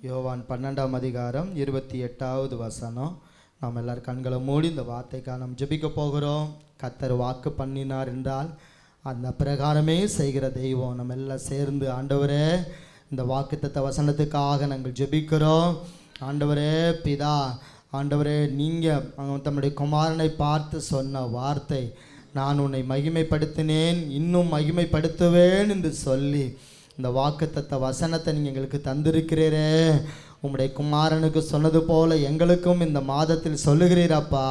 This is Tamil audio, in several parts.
யோவான் 12ஆம் அதிகாரம் 28வது வசனம். நாம் எல்லாரும் கண்களை மூடி இந்த வார்த்தைக்காக நாம் ஜெபிக்க போகிறோம். கர்த்தர் வாக்கு பண்ணினார் என்றால் அந்த பிரகாரமே செய்கிற தெய்வம். நம்ம எல்லாம் சேர்ந்து ஆண்டவரே இந்த வாக்குத்தத்த வசனத்துக்காக நாங்கள் ஜெபிக்கிறோம். ஆண்டவரே பிதா, ஆண்டவரே நீங்கள் தம்முடைய குமாரனை பார்த்து சொன்ன வார்த்தை, நான் உன்னை மகிமைப்படுத்தினேன் இன்னும் மகிமைப்படுத்துவேன் என்று சொல்லி இந்த வாக்குத்தத்த வசனத்தை நீங்கள் எங்களுக்கு தந்திருக்கிறீரே. உம்முடைய குமாரனுக்கு சொன்னது போல எங்களுக்கும் இந்த மாதத்தில் சொல்லுகிறீரப்பா.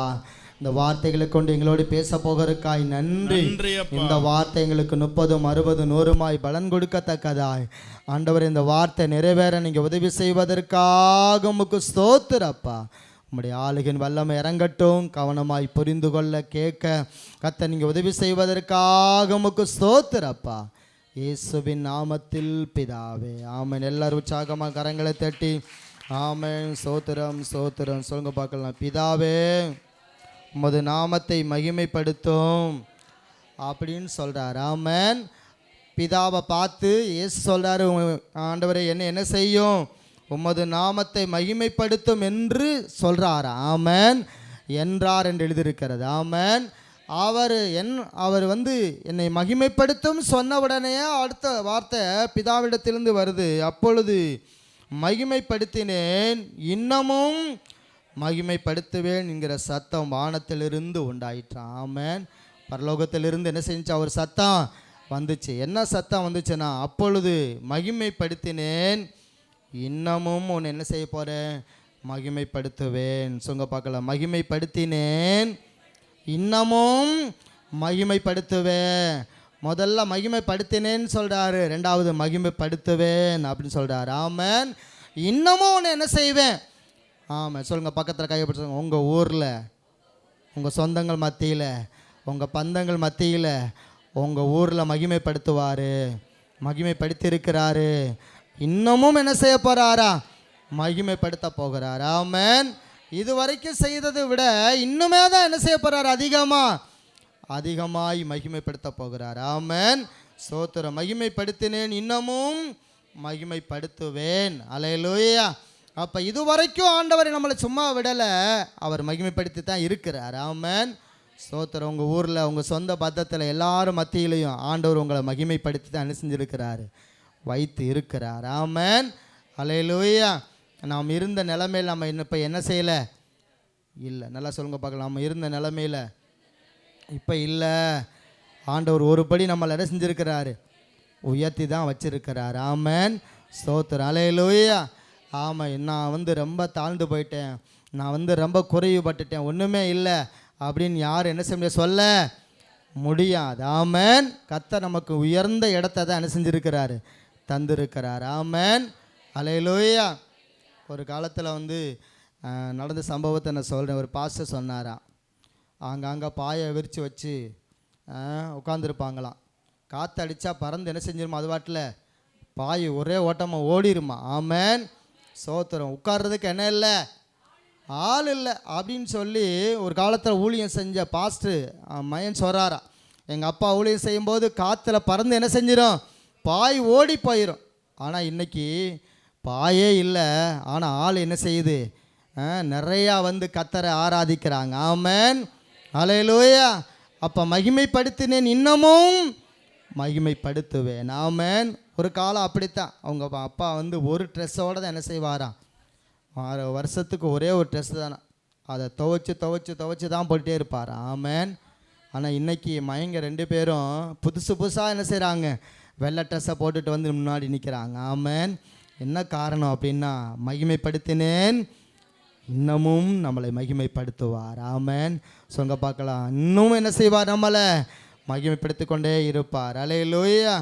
இந்த வார்த்தைகளை கொண்டு எங்களோடு பேச போகிறதுக்காய் நன்றி. இந்த வார்த்தை எங்களுக்கு 30, 60, 100 பலன் கொடுக்கத்தக்கதாய் ஆண்டவர் இந்த வார்த்தை நிறைவேற நீங்கள் உதவி செய்வதற்காக உமக்கு ஸ்தோத்திரப்பா. உம்முடைய ஆளுகின் வல்லமை இறங்கட்டும். கவனமாய் புரிந்து கொள்ள கேட்க கர்த்தர் நீங்கள் உதவி செய்வதற்காக உமக்கு ஸ்தோத்திரப்பா. இயேசுவின் நாமத்தில் பிதாவே, ஆமென். எல்லாரும் உற்சாகமாக கரங்களை தட்டி ஆமென் ஸ்தோத்திரம் ஸ்தோத்திரம் சொல்லுங்க பார்க்கலாம். பிதாவே, உமது நாமத்தை மகிமைப்படுத்தும் அப்படின்னு சொல்கிறார். ஆமென். பிதாவை பார்த்து இயேசு சொல்கிறாரு, ஆண்டவரே என்ன செய்யும்? உமது நாமத்தை மகிமைப்படுத்தும் என்று சொல்கிறார். ஆமென் என்றார் என்று எழுதியிருக்கிறது. ஆமென். அவர் என்னை மகிமைப்படுத்தும் சொன்ன உடனே அடுத்த வார்த்தை பிதாவிடத்திலிருந்து வருது. அப்பொழுது மகிமைப்படுத்தினேன் இன்னமும் மகிமைப்படுத்துவேன் என்கிற சத்தம் வானத்திலிருந்து உண்டாயிற்று. ஆமென். பரலோகத்திலிருந்து என்ன செஞ்சு அவர் சத்தம் வந்துச்சு. என்ன சத்தம் வந்துச்சுன்னா, அப்பொழுது மகிமைப்படுத்தினேன் இன்னமும் உன்னை என்ன செய்ய போகிறேன்? மகிமைப்படுத்துவேன். சொல்லுங்க பார்க்கலாம். மகிமைப்படுத்தினேன் இன்னமும் மகிமைப்படுத்துவேன். முதல்ல மகிமைப்படுத்தினேன்னு சொல்கிறாரு, ரெண்டாவது மகிமைப்படுத்துவேன் அப்படின்னு சொல்கிறாரு. ஆமென். இன்னமும் உன்னை என்ன செய்வேன்? ஆமாம் சொல்லுங்கள். பக்கத்தில் கையப்பட்டு சொல்லுங்கள். உங்கள் ஊரில், உங்கள் சொந்தங்கள் மத்தியில், உங்கள் பந்தங்கள் மத்தியில், உங்கள் ஊரில் மகிமைப்படுத்துவார், மகிமைப்படுத்தியிருக்கிறாரு. இன்னமும் என்ன செய்ய போகிறாரா? மகிமைப்படுத்த போகிறார். ஆமென். இது வரைக்கும் செய்ததை விட இன்னுமே தான் என்ன செய்ய போகிறார்? அதிகமாய் மகிமைப்படுத்த போகிறார். ஆமென். ஸ்தோத்திரம். மகிமைப்படுத்தினேன் இன்னமும் மகிமைப்படுத்துவேன். அல்லேலூயா. அப்போ இதுவரைக்கும் ஆண்டவர் நம்மளை சும்மா விடலை, அவர் மகிமைப்படுத்தி தான் இருக்கிறார். ஆமென். ஸ்தோத்திரம். உங்கள் ஊரில், உங்கள் சொந்த பத்தத்தில் எல்லாரும் மத்தியிலையும் ஆண்டவர் உங்களை மகிமைப்படுத்தி தான் என்ன செஞ்சுருக்கிறார்? வைத்து இருக்கிறார். ஆமென். அல்லேலூயா. நாம் இருந்த நிலைமையில் நம்ம இப்போ என்ன செய்யலை? இல்லை. நல்லா சொல்லுங்க பார்க்கலாம். நம்ம இருந்த நிலைமையில் இப்போ இல்லை. ஆண்டவர் ஒருபடி நம்மளை என்ன செஞ்சுருக்கிறாரு? உயர்த்தி தான் வச்சிருக்கிறார். ஆமென். ஸ்தோத்திரம். அல்லேலூயா. ஆமாம். நான் ரொம்ப தாழ்ந்து போயிட்டேன், நான் ரொம்ப குறைவுபட்டுட்டேன், ஒன்றுமே இல்லை அப்படின்னு யார் என்ன செய்ய சொல்ல முடியாது. ஆமென். கர்த்தர் நமக்கு உயர்ந்த இடத்த தான் என்ன செஞ்சுருக்கிறாரு? தந்திருக்கிறார். ஆமென். அல்லேலூயா. ஒரு காலத்தில் நடந்த சம்பவத்தை நான் சொல்கிறேன். ஒரு பாஸ்டர் சொன்னாராம், அங்கங்கே பாயை விரித்து வச்சு உட்காந்துருப்பாங்களாம். காற்று அடித்தா பறந்து என்ன செஞ்சிருமா? அது வாட்டில் பாய் ஒரே ஓட்டமாக ஓடிருமா. ஆமென். சோத்திரம். உட்கார்றதுக்கு என்ன இல்லை, ஆள் இல்லை அப்படின்னு சொல்லி ஒரு காலத்தில் ஊழியம் செஞ்ச பாஸ்டர் மயன் சொல்கிறாரா, எங்கள் அப்பா ஊழியம் செய்யும்போது காற்றுல பறந்து என்ன செஞ்சிடும்? பாய் ஓடி போயிடும். ஆனால் இன்றைக்கி பாயே இல்லை, ஆனால் ஆள் என்ன செய்யுது? நிறையா கர்த்தரை ஆராதிக்கிறாங்க. ஆமென். அல்லேலூயா. அப்போ மகிமைப்படுத்தினேன் இன்னமும் மகிமைப்படுத்துவேன். ஆமென். ஒரு காலம் அப்படித்தான். அவங்க அப்பா ஒரு ட்ரெஸ்ஸோடு தான் என்ன செய்வாராம்? 6 வருஷத்துக்கு ஒரே ஒரு ட்ரெஸ் தானே, அதை துவைச்சி தான் போட்டுகிட்டே இருப்பார். ஆமென். ஆனால் இன்றைக்கி மயங்க 2 பேரும் புதுசாக என்ன செய்கிறாங்க? வெள்ளை ட்ரெஸ்ஸை போட்டுட்டு முன்னாடி நிற்கிறாங்க. ஆமென். என்ன காரணம் அப்படின்னா, மகிமைப்படுத்தினேன் இன்னமும் நம்மளை மகிமைப்படுத்துவார். ஆமென். சொல்லுங்க பார்க்கலாம். இன்னும் என்ன செய்வார்? நம்மளை மகிமைப்படுத்தி கொண்டே இருப்பார். அல்லேலூயா.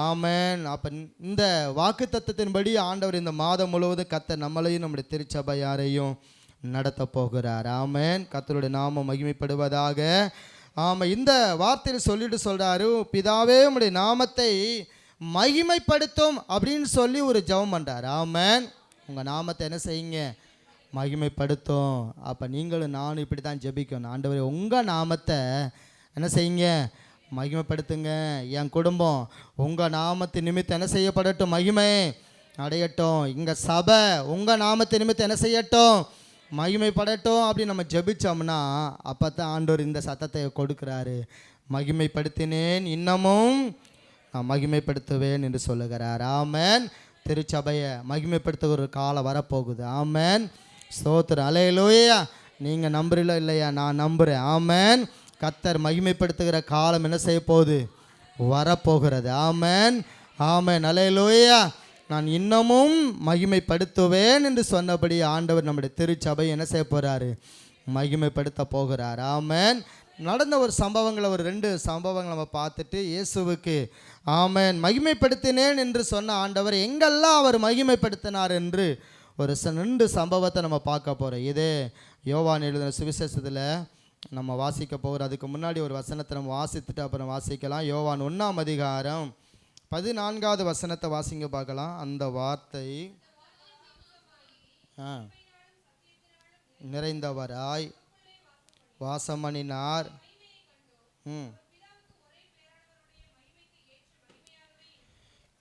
ஆமென். அப்போ இந்த வாக்கு தத்தத்தின்படி ஆண்டவர் இந்த மாதம் முழுவதும் கர்த்தர் நம்மளையும் நம்முடைய திருச்சபையாரையும் நடத்த போகிறார். ஆமென். கர்த்தருடைய நாமம் மகிமைப்படுவதாக. ஆமாம். இந்த வார்த்தையில் சொல்லிட்டு சொல்கிறாரு, பிதாவே உம்முடைய நாமத்தை மகிமைப்படுத்தும் அப்படின்னு சொல்லி ஒரு ஜெபம் பண்ணுறார். ஆமென். உங்கள் நாமத்தை என்ன செய்யுங்க? மகிமைப்படுத்தும். அப்போ நீங்களும் நானும் இப்படி தான் ஜெபிக்கணும். ஆண்டவரே உங்கள் நாமத்தை என்ன செய்யுங்க? மகிமைப்படுத்துங்க. என் குடும்பம் உங்கள் நாமத்தின் நிமித்தம் என்ன செய்யப்படட்டும்? மகிமை அடையட்டும். இங்கே சபை உங்கள் நாமத்தை நிமித்தம் என்ன செய்யட்டும், மகிமைப்படட்டும் அப்படின்னு நம்ம ஜெபிச்சோம்னா அப்போ தான் ஆண்டவர் இந்த சத்தத்தை கொடுக்குறாரு. மகிமைப்படுத்தினேன், இன்னமும் நான் மகிமைப்படுத்துவேன் என்று சொல்லுகிறார். ஆமென். திருச்சபையை மகிமைப்படுத்த ஒரு காலம் வரப்போகுது. ஆமென். ஸ்தோத்திரம். அல்லேலூயா. நீங்கள் நம்புறீங்களோ இல்லையா? நான் நம்புகிறேன். ஆமென். கர்த்தர் மகிமைப்படுத்துகிற காலம் என்ன செய்ய போகுது, வரப்போகிறது. ஆமென், ஆமென். அல்லேலூயா. நான் இன்னமும் மகிமைப்படுத்துவேன் என்று சொன்னபடி ஆண்டவர் நம்முடைய திருச்சபை என்ன செய்ய போகிறாரு, மகிமைப்படுத்த போகிறார். ஆமென். நடந்த ஒரு சம்பவங்களை ஒரு 2 சம்பவங்களை நம்ம பார்த்துட்டு இயேசுவுக்கு ஆமென் மகிமைப்படுத்தினேன் என்று சொன்ன ஆண்டவர் எங்கெல்லாம் அவர் மகிமைப்படுத்தினார் என்று ஒரு 2 சம்பவத்தை நம்ம பார்க்க போகிறோம். இதே யோவான் எழுதின சுவிசேஷத்தில் நம்ம வாசிக்க போகிறோம். அதுக்கு முன்னாடி ஒரு வசனத்தை நம்ம வாசித்துட்டு அப்புறம் வாசிக்கலாம். யோவான் 1ஆம் அதிகாரம் 14வது வசனத்தை வாசிங்க பார்க்கலாம். அந்த வார்த்தை நிறைந்தவராய் வாசமணினார்.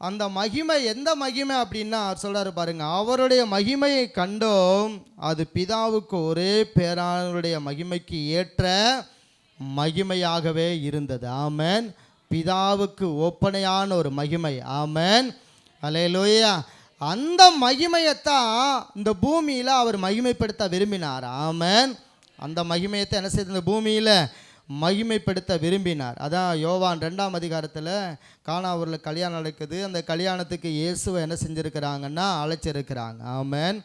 அந்த மகிமை எந்த மகிமை அப்படின்னா சொல்றாரு பாருங்க, அவருடைய மகிமையை கண்டோம், அது பிதாவுக்கு ஒரே பேரானுடைய மகிமைக்கு ஏற்ற மகிமையாகவே இருந்தது. ஆமென். பிதாவுக்கு ஒப்பனையான ஒரு மகிமை. ஆமென். அல்லேலூயா. அந்த மகிமையைத்தான் இந்த பூமியில் அவர் மகிமைப்படுத்த விரும்பினார். ஆமென். அந்த மகிமையத்தை என்ன செய்த இந்த பூமியில் மகிமைப்படுத்த விரும்பினார். அதான் யோவான் 2ஆம் அதிகாரத்தில் கானாவூரில் கல்யாணம் நடக்குது. அந்த கல்யாணத்துக்கு இயேசுவை என்ன செஞ்சுருக்கிறாங்கன்னா அழைச்சிருக்கிறாங்க. ஆமென்.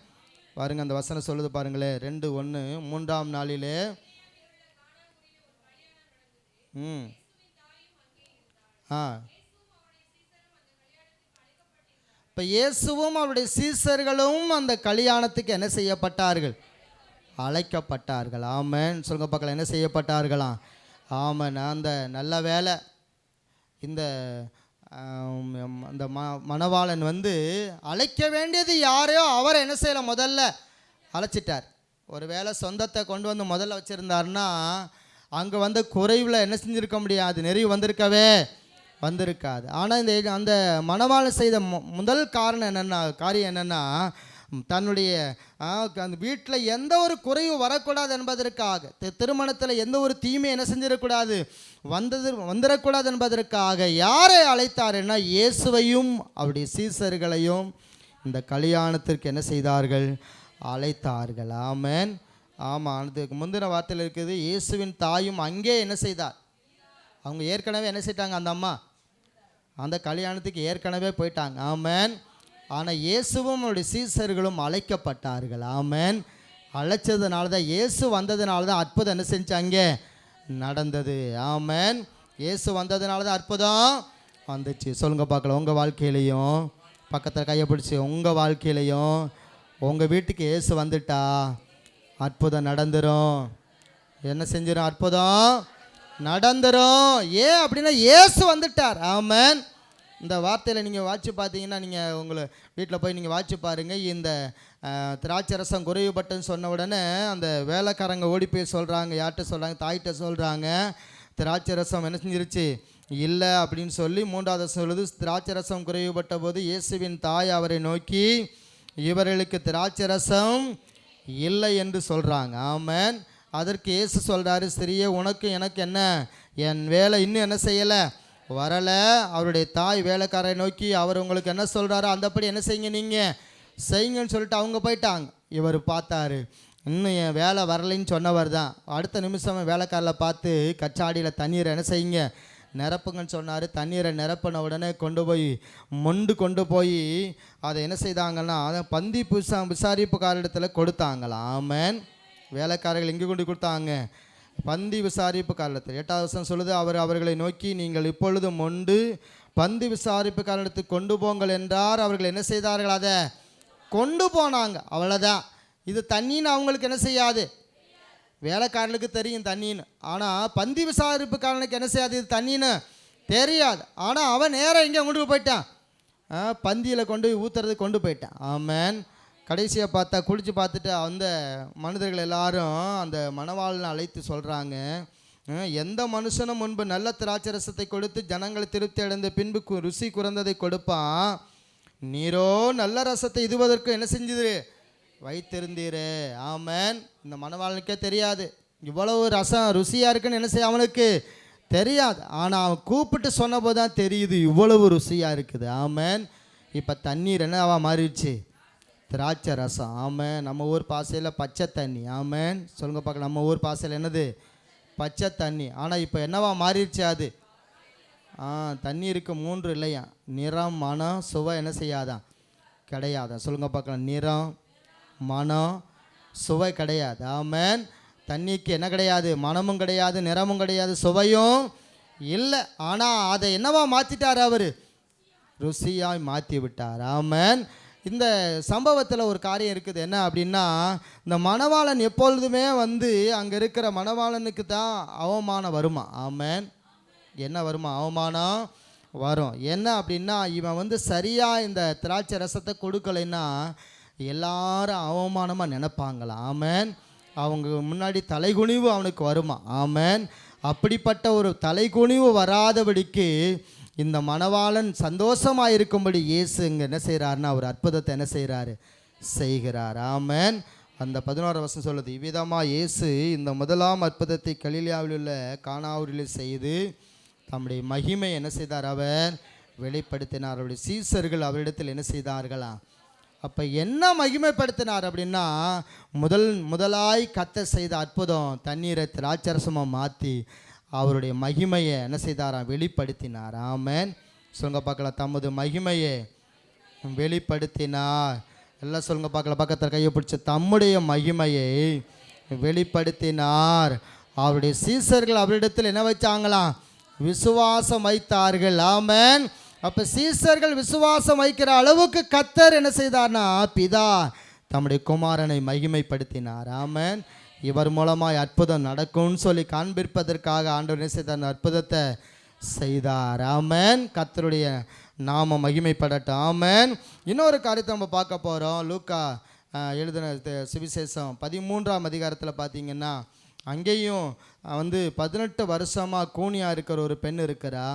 பாருங்க அந்த வசனம் சொல்லுது பாருங்களேன். 2:1 3ஆம் நாளிலே இப்போ இயேசுவும் அவருடைய சீசர்களும் அந்த கல்யாணத்துக்கு என்ன செய்யப்பட்டார்கள், அழைக்கப்பட்டார்கள். ஆமென். சொல்லுங்க பார்க்கலாம், என்ன செய்யப்பட்டார்களாம். ஆமென். அந்த நல்ல வேலை இந்த அந்த மணவாளன் அழைக்க வேண்டியது யாரையோ அவரை என்ன செய்யலை, முதல்ல அழைச்சிட்டார். ஒரு வேளை சொந்தத்தை கொண்டு வந்து முதல்ல வச்சுருந்தாருன்னா அங்கே குறைவில் என்ன செஞ்சுருக்க முடியாது, நிறைவு வந்திருக்காது. ஆனால் இந்த அந்த மணவாளன் செய்த முதல் காரியம் என்னென்னா தன்னுடைய அந்த வீட்டில் எந்த ஒரு குறைவும் வரக்கூடாது என்பதற்காக, திருமணத்தில் எந்த ஒரு தீமை என்ன செஞ்சிடக்கூடாது, வந்துடக்கூடாது என்பதற்காக யாரை அழைத்தாருன்னா இயேசுவையும் அவருடைய சீசர்களையும் இந்த கல்யாணத்திற்கு என்ன செய்தார்கள், அழைத்தார்கள். ஆமென். ஆமாம். அதுக்கு முந்தின வார்த்தையில் இருக்குது, இயேசுவின் தாயும் அங்கே என்ன செய்தார், அவங்க ஏற்கனவே என்ன செய்தாங்க, அந்த அம்மா அந்த கல்யாணத்துக்கு ஏற்கனவே போயிட்டாங்க. ஆமென். ஆனால் இயேசுவும் அவருடைய சீசர்களும் அழைக்கப்பட்டார்கள். ஆமென். அழைச்சதுனால தான், இயேசு வந்ததுனால தான் அற்புதம் என்ன செஞ்சாங்க, நடந்தது. ஆமென். இயேசு வந்ததுனால தான் அற்புதம் வந்துச்சு. சொல்லுங்க பார்க்கலாம், உங்கள் வாழ்க்கையிலையும் பக்கத்தில் கையை பிடிச்சி, உங்கள் வாழ்க்கையிலையும் உங்கள் வீட்டுக்கு இயேசு வந்துட்டா அற்புதம் நடந்துடும். என்ன செஞ்சிடும், அற்புதம் நடந்துடும். ஏன் அப்படின்னா இயேசு வந்துட்டார். ஆமென். இந்த வார்த்தையில் நீங்கள் வாட்சி பார்த்தீங்கன்னா, நீங்கள் உங்களை வீட்டில் போய் நீங்கள் வாட்சி பாருங்கள். இந்த திராட்சை ரசம் குறைவுபட்டுன்னு சொன்ன உடனே அந்த வேலைக்காரங்க ஓடி போய் சொல்கிறாங்க. யார்கிட்ட சொல்கிறாங்க, தாய்கிட்ட சொல்கிறாங்க, திராட்சை ரசம் என்ன செஞ்சிருச்சு இல்லை அப்படின்னு சொல்லி. 3வது சொல்லுது, திராட்சை ரசம் குறைவுபட்ட போது இயேசுவின் தாய் அவரை நோக்கி, இவர்களுக்கு திராட்சை ரசம் இல்லை என்று சொல்கிறாங்க. ஆமென். அதற்கு இயேசு சொல்கிறாரு, ஸ்திரியே, உனக்கு எனக்கு என்ன, என் வேலை இன்னும் என்ன செய்யலை, வரலை. அவருடைய தாய் வேலைக்காரரை நோக்கி அவர் உங்களுக்கு என்ன சொல்கிறாரோ அந்தப்படி என்ன செய்யுங்க, நீங்கள் செய்யுங்கன்னு சொல்லிட்டு அவங்க போயிட்டாங்க. இவர் பார்த்தாரு, இன்னும் என் வேலை வரலைன்னு சொன்னவர் தான். அடுத்த நிமிஷம் வேலைக்காரில் பார்த்து கச்சாடியில் தண்ணீரை என்ன செய்யுங்க, நிரப்புங்கன்னு சொன்னார். தண்ணீரை நிரப்பின உடனே கொண்டு போய் அதை என்ன செய்தாங்கன்னா அதை பந்தி விசாரிப்புக்காரிடத்தில் கொடுத்தாங்களாம். ஆமென். வேலைக்காரர்கள் எங்கே கொண்டு கொடுத்தாங்க, பந்தி விசாரிப்பு காலத்தில். 8வது வசனம் சொல்லுது, அவர்களை நோக்கி, நீங்கள் இப்பொழுது பந்தி விசாரிப்பு காலத்துக்கு கொண்டு போங்கள் என்றார். அவர்கள் என்ன செய்தார்கள், அதை கொண்டு போனாங்க. அவ்வளோதான். இது தண்ணின்னு அவங்களுக்கு என்ன செய்யாது, வேலைக்காரனுக்கு தெரியும் தண்ணின்னு. ஆனால் பந்தி விசாரிப்பு காரனுக்கு என்ன செய்யாது, இது தண்ணின்னு தெரியாது. ஆனால் அவன் நேராக எங்கே கொண்டு போயிட்டான், பந்தியில் கொண்டு போய் ஊற்றுறதுக்கு கொண்டு போயிட்டான். ஆமென். கடைசியாக பார்த்தா குளித்து பார்த்துட்டு அந்த மனிதர்கள் எல்லாரும் அந்த மணவாளனை அழைத்து சொல்கிறாங்க, எந்த மனுஷனும் முன்பு நல்ல திராட்சை ரசத்தை கொடுத்து ஜனங்களை திருப்தி அடைந்த பின்பு ருசி குறைந்ததை கொடுப்பான், நீரோ நல்ல ரசத்தை இதுவதற்கு என்ன செஞ்சது வைத்திருந்தீரே. ஆமென். இந்த மணவாளனுக்கே தெரியாது இவ்வளவு ரசம் ருசியாக இருக்குன்னு என்ன செய்ய அவனுக்கு தெரியாது. ஆனால் அவன் கூப்பிட்டு சொன்னபோது தான் தெரியுது இவ்வளவு ருசியாக இருக்குது. ஆமென். இப்போ தண்ணீர் என்னவா மாறிடுச்சு? திராட்சை ரசம். ஆமென். நம்ம ஊர் பாசையில் பச்சை தண்ணி. ஆமென். சொல்லுங்க பார்க்க, நம்ம ஊர் பாசையில் என்னது? பச்சை தண்ணி. ஆனால் இப்போ என்னவா மாறிடுச்சு அது? தண்ணீருக்கு 3 இல்லையா? நிறம், மனம், சுவை என்ன செய்யாதான்? கிடையாதான். சொல்லுங்க பார்க்கலாம். நிறம், மனம், சுவை கிடையாது. ஆமென். தண்ணிக்கு என்ன கிடையாது? மனமும் கிடையாது, நிறமும் கிடையாது, சுவையும் இல்லை. ஆனால் அதை என்னவா மாற்றிட்டார்? அவர் ருசியாய் மாற்றி விட்டார். ஆமென். இந்த சம்பவத்தில் ஒரு காரியம் இருக்குது. என்ன அப்படின்னா, இந்த மணவாளன் எப்பொழுதுமே வந்து அங்கே இருக்கிற மணவாளனுக்கு தான் அவமானம் வருமா? ஆமென். என்ன வருமா? அவமானம் வரும். என்ன அப்படின்னா, இவன் வந்து சரியாக இந்த திராட்சை ரசத்தை கொடுக்கலைன்னா எல்லாரும் அவமானமாக நினைப்பாங்களா? ஆமென். அவங்க முன்னாடி தலைகுனிவு அவனுக்கு வருமா? ஆமென். அப்படிப்பட்ட ஒரு தலைகுனிவு வராதபடிக்கு இந்த மணவாளன் சந்தோஷமாக இருக்கும்படி இயேசு இங்கே என்ன செய்கிறாருன்னா ஒரு அற்புதத்தை என்ன செய்கிறார். ஆமென். அந்த 11 வசனம் சொல்லுது, இவ்விதமாக இயேசு இந்த முதலாம் அற்புதத்தை கலிலேயாவில் உள்ள கானாவூரில் செய்து தம்முடைய மகிமை என்ன செய்தார்? அவர் வெளிப்படுத்தினார். அவருடைய சீசர்கள் அவரிடத்தில் என்ன செய்தார்களா? அப்போ என்ன மகிமைப்படுத்தினார் அப்படின்னா, முதலாய் கர்த்தர் செய்த அற்புதம் தண்ணீரை திராட்சரசமாக மாற்றி அவருடைய மகிமையை என்ன செய்தாராம்? வெளிப்படுத்தினார். ஆமென். சொல்லுங்க பார்க்கலாம். தமது மகிமையை வெளிப்படுத்தினார். எல்லாம் சொல்லுங்க பார்க்கலாம். பக்கத்தில் கையை பிடிச்சி தம்முடைய மகிமையை வெளிப்படுத்தினார். அவருடைய சீசர்கள் அவரிடத்தில் என்ன வச்சாங்களாம்? விசுவாசம் வைத்தார்கள். ஆமென். அப்போ சீசர்கள் விசுவாசம் வைக்கிற அளவுக்கு கர்த்தர் என்ன செய்தார்னா பிதா தம்முடைய குமாரனை மகிமைப்படுத்தினார். ஆமென். இவர் மூலமாய் அற்புதம் நடக்கும்னு சொல்லி காண்பிப்பதற்காக ஆண்டவர் என்ன செய்தார்? அற்புதத்தை செய்தார். ஆமென். கர்த்தருடைய நாம மகிமைப்படட்டும். ஆமென். இன்னொரு காரியத்தை நம்ம பார்க்க போகிறோம். லூக்கா எழுதின சுவிசேஷம் 13ஆம் அதிகாரத்தில் பார்த்தீங்கன்னா, அங்கேயும் வந்து 18 வருஷமாக கூனியாக இருக்கிற ஒரு பெண் இருக்கிறா.